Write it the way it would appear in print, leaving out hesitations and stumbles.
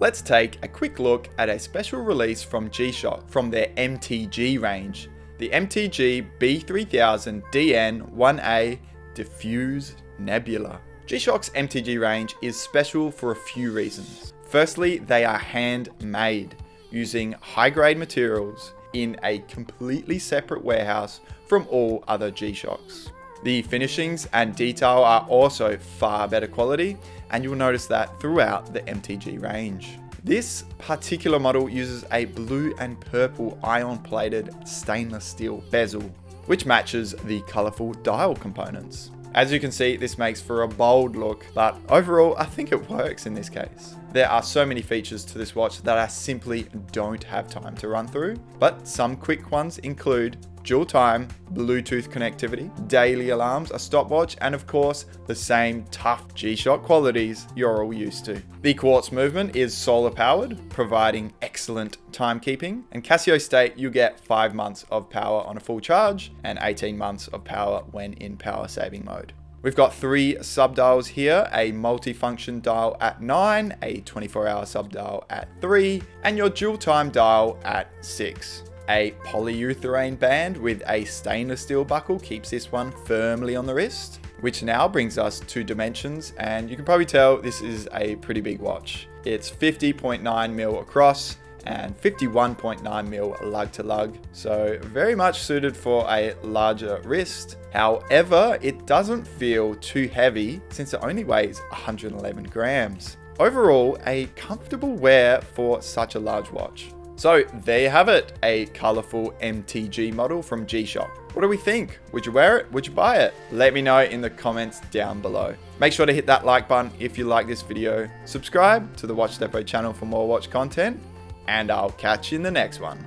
let's take a quick look at a special release from G-Shock from their MTG range, the MTGB3000DN-1A Diffuse Nebula. G-Shock's MTG range is special for a few reasons. Firstly, they are handmade using high-grade materials in a completely separate warehouse from all other G-Shocks. The finishings and detail are also far better quality, and you'll notice that throughout the MTG range. This particular model uses a blue and purple ion-plated stainless steel bezel, which matches the colourful dial components. As you can see, this makes for a bold look, but overall, I think it works in this case. There are so many features to this watch that I simply don't have time to run through, but some quick ones include dual time, Bluetooth connectivity, daily alarms, a stopwatch, and of course, the same tough G-Shock qualities you're all used to. The quartz movement is solar powered, providing excellent timekeeping, and Casio state you get 5 months of power on a full charge and 18 months of power when in power saving mode. We've got 3 subdials here, a multi-function dial at 9, a 24-hour subdial at 3, and your dual time dial at 6. A polyurethane band with a stainless steel buckle keeps this one firmly on the wrist, which now brings us to dimensions, and you can probably tell this is a pretty big watch. It's 50.9mm across and 51.9mm lug to lug, so very much suited for a larger wrist. However, it doesn't feel too heavy since it only weighs 111 grams. Overall, a comfortable wear for such a large watch. So there you have it, a colourful MTG model from G-Shock. What do we think? Would you wear it? Would you buy it? Let me know in the comments down below. Make sure to hit that like button if you like this video. Subscribe to the Watch Depot channel for more watch content, and I'll catch you in the next one.